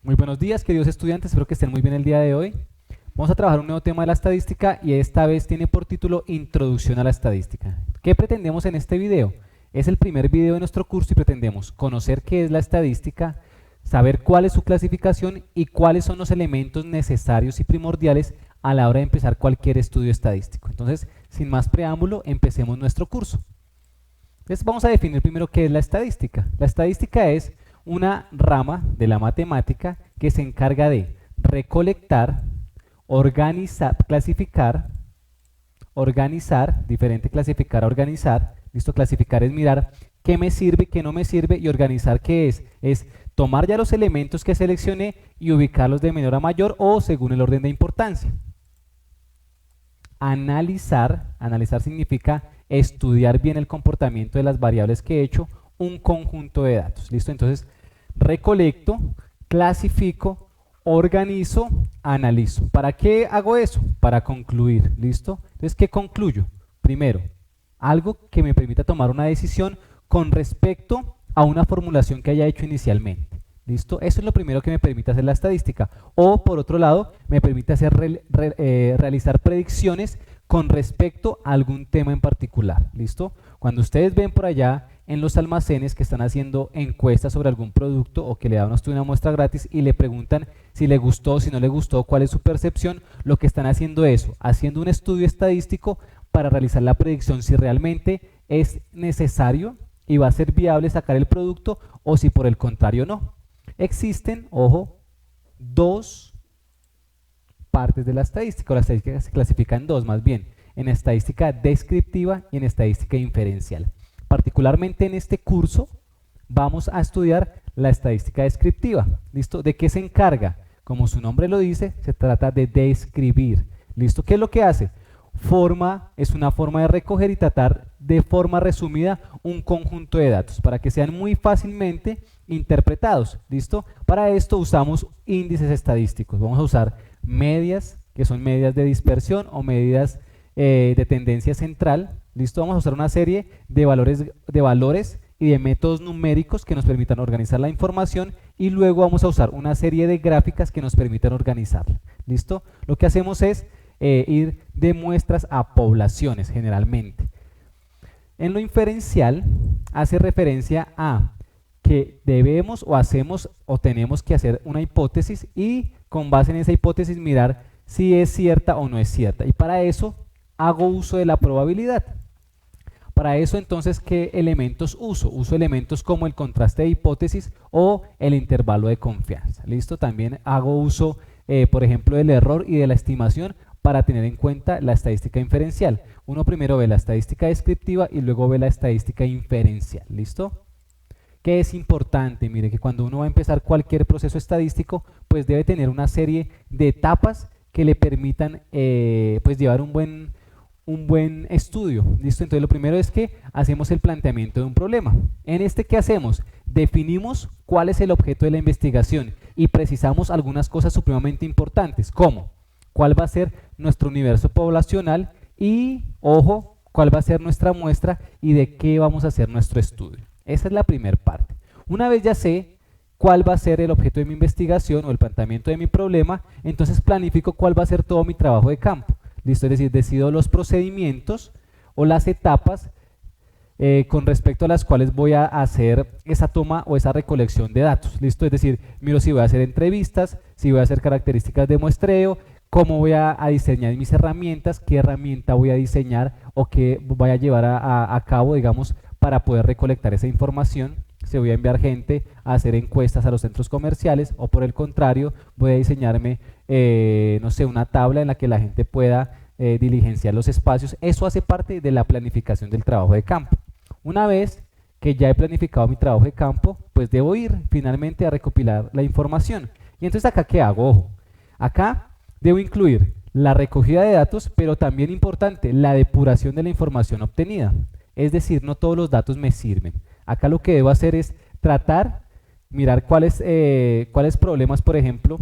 Muy buenos días, queridos estudiantes, espero que estén muy bien el día de hoy. Vamos a trabajar un nuevo tema de la estadística y esta vez tiene por título Introducción a la estadística. ¿Qué pretendemos en este video? Es el primer video de nuestro curso y pretendemos conocer qué es la estadística, saber cuál es su clasificación y cuáles son los elementos necesarios y primordiales a la hora de empezar cualquier estudio estadístico. Entonces, sin más preámbulo, empecemos nuestro curso. Entonces, vamos a definir primero qué es la estadística. La estadística es una rama de la matemática que se encarga de recolectar, organizar, organizar, diferente clasificar a organizar. Listo, clasificar es mirar qué me sirve, qué no me sirve, y organizar qué es tomar ya los elementos que seleccioné y ubicarlos de menor a mayor o según el orden de importancia. Analizar significa estudiar bien el comportamiento de las variables que he hecho, un conjunto de datos. ¿Listo? Entonces, recolecto, clasifico, organizo, analizo. ¿Para qué hago eso? Para concluir. ¿Listo? Entonces, ¿qué concluyo? Primero, algo que me permita tomar una decisión con respecto a una formulación que haya hecho inicialmente. ¿Listo? Eso es lo primero que me permite hacer la estadística. O, por otro lado, me permite realizar predicciones con respecto a algún tema en particular. ¿Listo? Cuando ustedes ven por allá en los almacenes que están haciendo encuestas sobre algún producto o que le dan a usted una muestra gratis y le preguntan si le gustó, si no le gustó, cuál es su percepción, lo que están haciendo es haciendo un estudio estadístico para realizar la predicción si realmente es necesario y va a ser viable sacar el producto o si por el contrario no. Existen, ojo, dos partes de la estadística, o la estadística se clasifica en dos más bien, en estadística descriptiva y en estadística inferencial. Particularmente en este curso vamos a estudiar la estadística descriptiva. ¿Listo? ¿De qué se encarga? Como su nombre lo dice, se trata de describir. ¿Listo? ¿Qué es lo que hace? Es una forma de recoger y tratar de forma resumida un conjunto de datos para que sean muy fácilmente interpretados. ¿Listo? Para esto usamos índices estadísticos. Vamos a usar medias, que son medidas de dispersión o medidas de tendencia central. ¿Listo? Vamos a usar una serie de valores y de métodos numéricos que nos permitan organizar la información y luego vamos a usar una serie de gráficas que nos permitan organizarla. ¿Listo? Lo que hacemos es ir de muestras a poblaciones generalmente. En lo inferencial hace referencia a que debemos o hacemos o tenemos que hacer una hipótesis y con base en esa hipótesis mirar si es cierta o no es cierta. Y para eso hago uso de la probabilidad. Para eso entonces, ¿qué elementos uso? Uso elementos como el contraste de hipótesis o el intervalo de confianza. ¿Listo? También hago uso, por ejemplo, del error y de la estimación para tener en cuenta la estadística inferencial. Uno primero ve la estadística descriptiva y luego ve la estadística inferencial. ¿Listo? ¿Qué es importante? Mire que cuando uno va a empezar cualquier proceso estadístico, pues debe tener una serie de etapas que le permitan pues llevar un buen estudio. ¿Listo? Entonces lo primero es que hacemos el planteamiento de un problema. En este, ¿qué hacemos? Definimos cuál es el objeto de la investigación y precisamos algunas cosas supremamente importantes, como cuál va a ser nuestro universo poblacional y, ojo, cuál va a ser nuestra muestra y de qué vamos a hacer nuestro estudio. Esa es la primera parte. Una vez ya sé cuál va a ser el objeto de mi investigación o el planteamiento de mi problema, entonces planifico cuál va a ser todo mi trabajo de campo. ¿Listo? Es decir, decido los procedimientos o las etapas con respecto a las cuales voy a hacer esa toma o esa recolección de datos. ¿Listo? Es decir, miro si voy a hacer entrevistas, si voy a hacer características de muestreo, cómo voy a diseñar mis herramientas, qué herramienta voy a diseñar o qué voy a llevar a cabo, digamos, para poder recolectar esa información. Si voy a enviar gente a hacer encuestas a los centros comerciales o por el contrario voy a diseñarme, no sé, una tabla en la que la gente pueda diligenciar los espacios. Eso hace parte de la planificación del trabajo de campo. Una vez que ya he planificado mi trabajo de campo, pues debo ir finalmente a recopilar la información. Y entonces acá, ¿qué hago? Ojo, acá debo incluir la recogida de datos, pero también importante, la depuración de la información obtenida. Es decir, no todos los datos me sirven. Acá lo que debo hacer es tratar, mirar cuáles problemas, por ejemplo,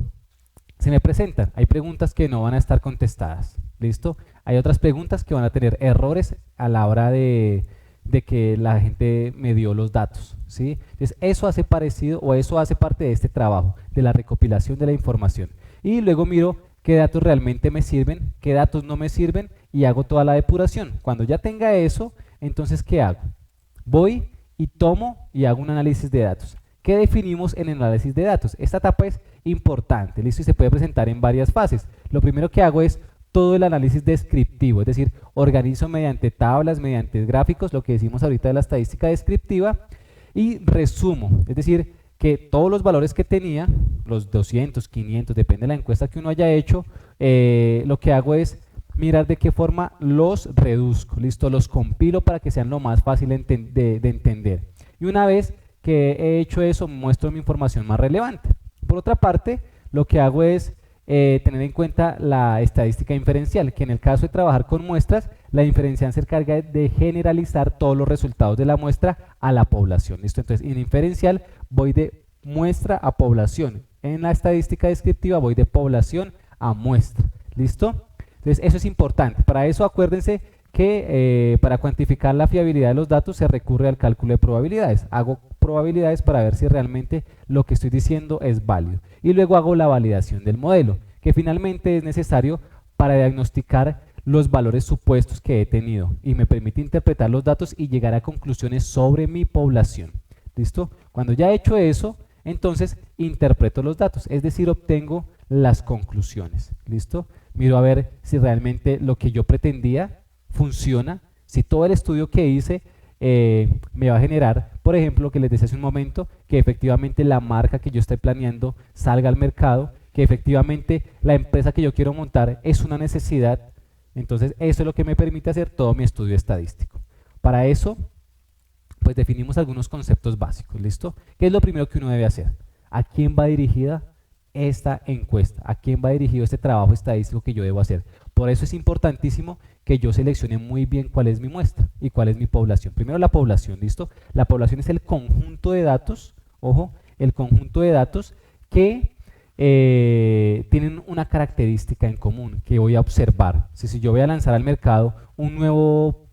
se me presentan. Hay preguntas que no van a estar contestadas. ¿Listo? Hay otras preguntas que van a tener errores a la hora de de que la gente me dio los datos, ¿sí? Entonces eso hace parecido o eso hace parte de este trabajo, de la recopilación de la información. Y luego miro qué datos realmente me sirven, qué datos no me sirven y hago toda la depuración. Cuando ya tenga eso, entonces ¿qué hago? Voy y tomo y hago un análisis de datos. ¿Qué definimos en el análisis de datos? Esta etapa es importante, ¿listo? Y se puede presentar en varias fases. Lo primero que hago es todo el análisis descriptivo, es decir, organizo mediante tablas, mediante gráficos, lo que decimos ahorita de la estadística descriptiva, y resumo, es decir, que todos los valores que tenía, los 200, 500, depende de la encuesta que uno haya hecho, lo que hago es mirar de qué forma los reduzco, listo, los compilo para que sean lo más fácil de entender. Y una vez que he hecho eso, muestro mi información más relevante. Por otra parte, lo que hago es tener en cuenta la estadística inferencial, que en el caso de trabajar con muestras, la inferencial se encarga de generalizar todos los resultados de la muestra a la población. ¿Listo? Entonces, en inferencial voy de muestra a población. En la estadística descriptiva voy de población a muestra. ¿Listo? Entonces, eso es importante. Para eso, acuérdense que para cuantificar la fiabilidad de los datos se recurre al cálculo de probabilidades. Hago probabilidades para ver si realmente lo que estoy diciendo es válido. Y luego hago la validación del modelo, que finalmente es necesario para diagnosticar los valores supuestos que he tenido y me permite interpretar los datos y llegar a conclusiones sobre mi población. ¿Listo? Cuando ya he hecho eso, entonces interpreto los datos, es decir, obtengo las conclusiones. ¿Listo? Miro a ver si realmente lo que yo pretendía funciona, si todo el estudio que hice me va a generar, por ejemplo, lo que les decía hace un momento, que efectivamente la marca que yo estoy planeando salga al mercado, que efectivamente la empresa que yo quiero montar es una necesidad. Entonces eso es lo que me permite hacer todo mi estudio estadístico. Para eso, pues definimos algunos conceptos básicos, ¿listo? ¿Qué es lo primero que uno debe hacer? ¿A quién va dirigida esta encuesta? ¿A quién va dirigido este trabajo estadístico que yo debo hacer? Por eso es importantísimo que yo seleccione muy bien cuál es mi muestra y cuál es mi población. Primero la población, ¿listo? La población es el conjunto de datos, ojo, el conjunto de datos que tienen una característica en común que voy a observar. Si yo voy a lanzar al mercado un nuevo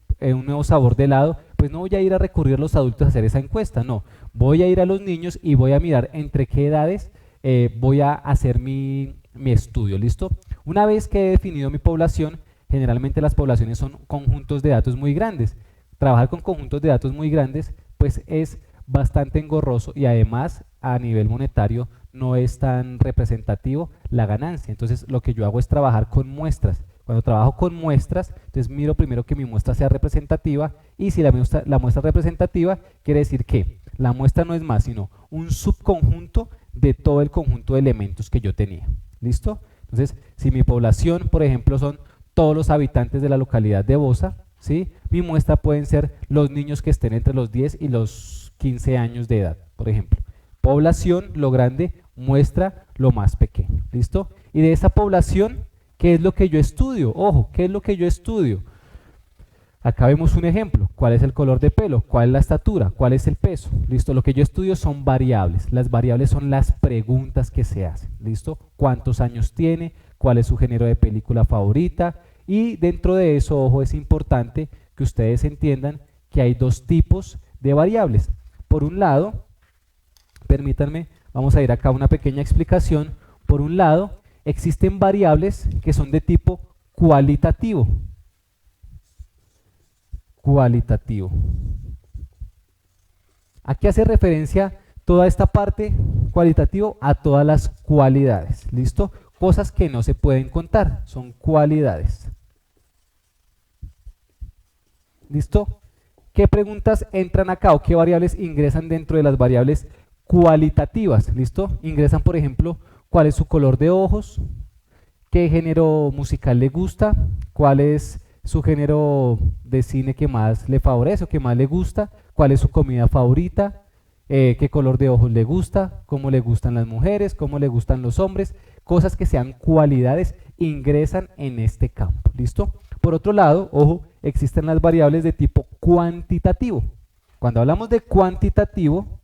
sabor de helado, pues no voy a ir a recurrir a los adultos a hacer esa encuesta, no. Voy a ir a los niños y voy a mirar entre qué edades voy a hacer mi estudio, ¿listo? Una vez que he definido mi población, generalmente las poblaciones son conjuntos de datos muy grandes. Trabajar con conjuntos de datos muy grandes, pues es bastante engorroso y además a nivel monetario no es tan representativo la ganancia. Entonces lo que yo hago es trabajar con muestras. Cuando trabajo con muestras, entonces miro primero que mi muestra sea representativa y si la muestra es representativa, quiere decir que la muestra no es más sino un subconjunto de todo el conjunto de elementos que yo tenía. ¿Listo? Entonces, si mi población, por ejemplo, son todos los habitantes de la localidad de Bosa, ¿sí? Mi muestra pueden ser los niños que estén entre los 10 y los 15 años de edad, por ejemplo. Población, lo grande, muestra lo más pequeño. ¿Listo? Y de esa población, ¿qué es lo que yo estudio? Ojo, ¿qué es lo que yo estudio? Acá vemos un ejemplo. ¿Cuál es el color de pelo? ¿Cuál es la estatura? ¿Cuál es el peso? ¿Listo? Lo que yo estudio son variables. Las variables son las preguntas que se hacen. ¿Listo? ¿Cuántos años tiene? ¿Cuál es su género de película favorita? Y dentro de eso, ojo, es importante que ustedes entiendan que hay dos tipos de variables. Por un lado, permítanme, vamos a ir acá a una pequeña explicación. Por un lado, existen variables que son de tipo cualitativo. Cualitativo. Aquí hace referencia toda esta parte cualitativo a todas las cualidades, ¿listo? Cosas que no se pueden contar, son cualidades. ¿Listo? ¿Qué preguntas entran acá o qué variables ingresan dentro de las variables cualitativas? ¿Listo? Ingresan, por ejemplo, cuál es su color de ojos, qué género musical le gusta, cuál es su género de cine que más le favorece o que más le gusta, cuál es su comida favorita, qué color de ojos le gusta, cómo le gustan las mujeres, cómo le gustan los hombres, cosas que sean cualidades ingresan en este campo, ¿listo? Por otro lado, ojo, existen las variables de tipo cuantitativo. Cuando hablamos de cuantitativo,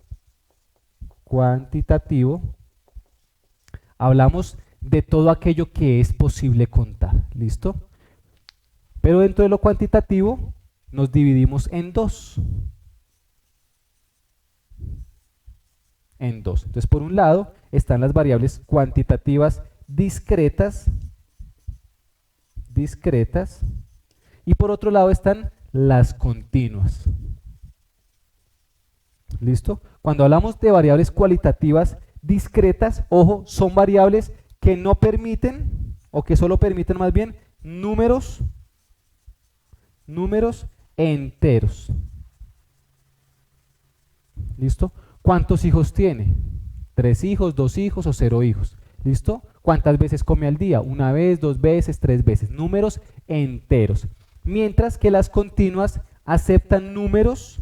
hablamos de todo aquello que es posible contar, ¿listo? Pero dentro de lo cuantitativo nos dividimos en dos. Entonces, por un lado están las variables cuantitativas discretas, y por otro lado están las continuas. ¿Listo? Cuando hablamos de variables cualitativas discretas, ojo, son variables que no permiten, o que solo permiten más bien, números enteros. ¿Listo? ¿Cuántos hijos tiene? 3 hijos, 2 hijos o 0 hijos. ¿Listo? ¿Cuántas veces come al día? 1 vez, 2 veces, 3 veces. Números enteros. Mientras que las continuas aceptan números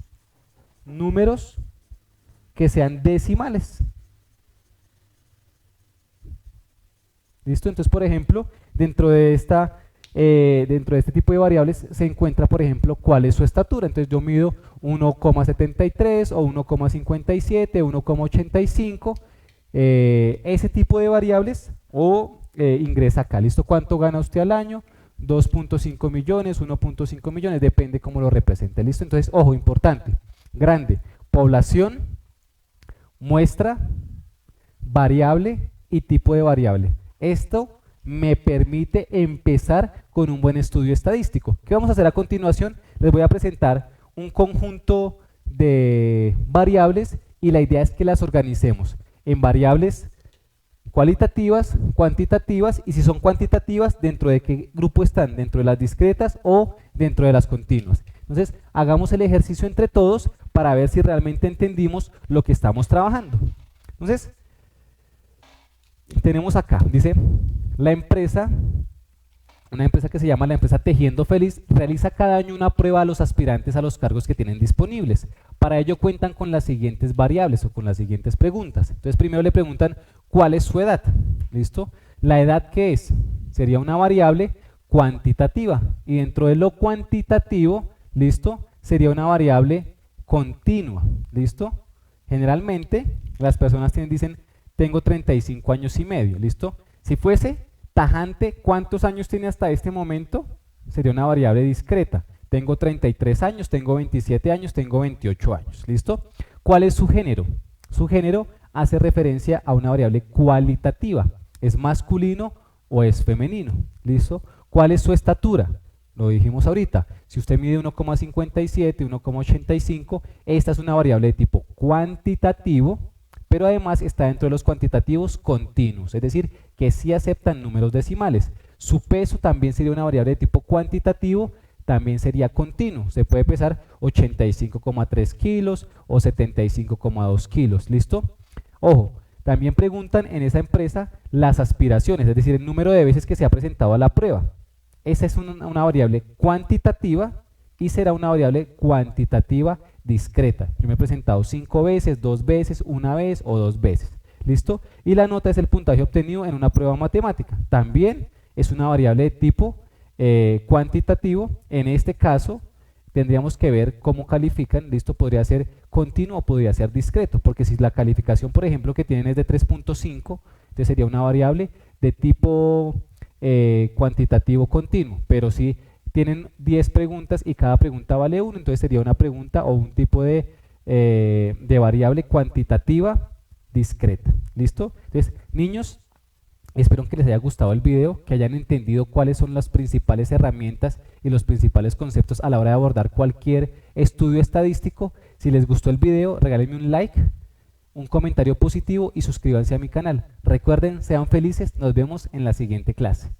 que sean decimales. ¿Listo? Entonces, por ejemplo, dentro de este tipo de variables se encuentra, por ejemplo, cuál es su estatura. Entonces yo mido 1,73 o 1,57, 1,85, ese tipo de variables, o ingresa acá. ¿Listo? ¿Cuánto gana usted al año? 2.5 millones, 1.5 millones, depende cómo lo represente. ¿Listo? Entonces, ojo, importante, grande, población, muestra, variable y tipo de variable. Esto me permite empezar con un buen estudio estadístico. ¿Qué vamos a hacer a continuación? Les voy a presentar un conjunto de variables y la idea es que las organicemos en variables cualitativas, cuantitativas, y si son cuantitativas, ¿dentro de qué grupo están? ¿Dentro de las discretas o dentro de las continuas? Entonces, hagamos el ejercicio entre todos para ver si realmente entendimos lo que estamos trabajando. Entonces, tenemos acá, dice, una empresa que se llama la empresa Tejiendo Feliz, realiza cada año una prueba a los aspirantes a los cargos que tienen disponibles. Para ello cuentan con las siguientes variables o con las siguientes preguntas. Entonces primero le preguntan cuál es su edad. ¿Listo? La edad, ¿qué es? Sería una variable cuantitativa, y dentro de lo cuantitativo, ¿listo?, sería una variable continua. ¿Listo? Generalmente las personas dicen tengo 35 años y medio. ¿Listo? Si fuese tajante, ¿cuántos años tiene hasta este momento? Sería una variable discreta. Tengo 33 años, tengo 27 años, tengo 28 años. ¿Listo? ¿Cuál es su género? Su género hace referencia a una variable cualitativa. ¿Es masculino o es femenino? ¿Listo? ¿Cuál es su estatura? Lo dijimos ahorita. Si usted mide 1,57, 1,85, esta es una variable de tipo cuantitativo, pero además está dentro de los cuantitativos continuos, es decir, que sí aceptan números decimales. Su peso también sería una variable de tipo cuantitativo, también sería continuo. Se puede pesar 85,3 kilos o 75,2 kilos. ¿Listo? Ojo, también preguntan en esa empresa las aspiraciones, es decir, el número de veces que se ha presentado a la prueba. Esa es una variable cuantitativa y será una variable cuantitativa discreta. Yo me he presentado 5 veces, 2 veces, 1 vez o 2 veces. ¿Listo? Y la nota es el puntaje obtenido en una prueba matemática. También es una variable de tipo cuantitativo. En este caso tendríamos que ver cómo califican. ¿Listo? Podría ser continuo o podría ser discreto, porque si la calificación, por ejemplo, que tienen es de 3.5, entonces sería una variable de tipo cuantitativo continuo, pero si tienen 10 preguntas y cada pregunta vale 1, entonces sería una pregunta o un tipo de variable cuantitativa discreta. ¿Listo? Entonces, niños, espero que les haya gustado el video, que hayan entendido cuáles son las principales herramientas y los principales conceptos a la hora de abordar cualquier estudio estadístico. Si les gustó el video, regálenme un like, un comentario positivo y suscríbanse a mi canal. Recuerden, sean felices, nos vemos en la siguiente clase.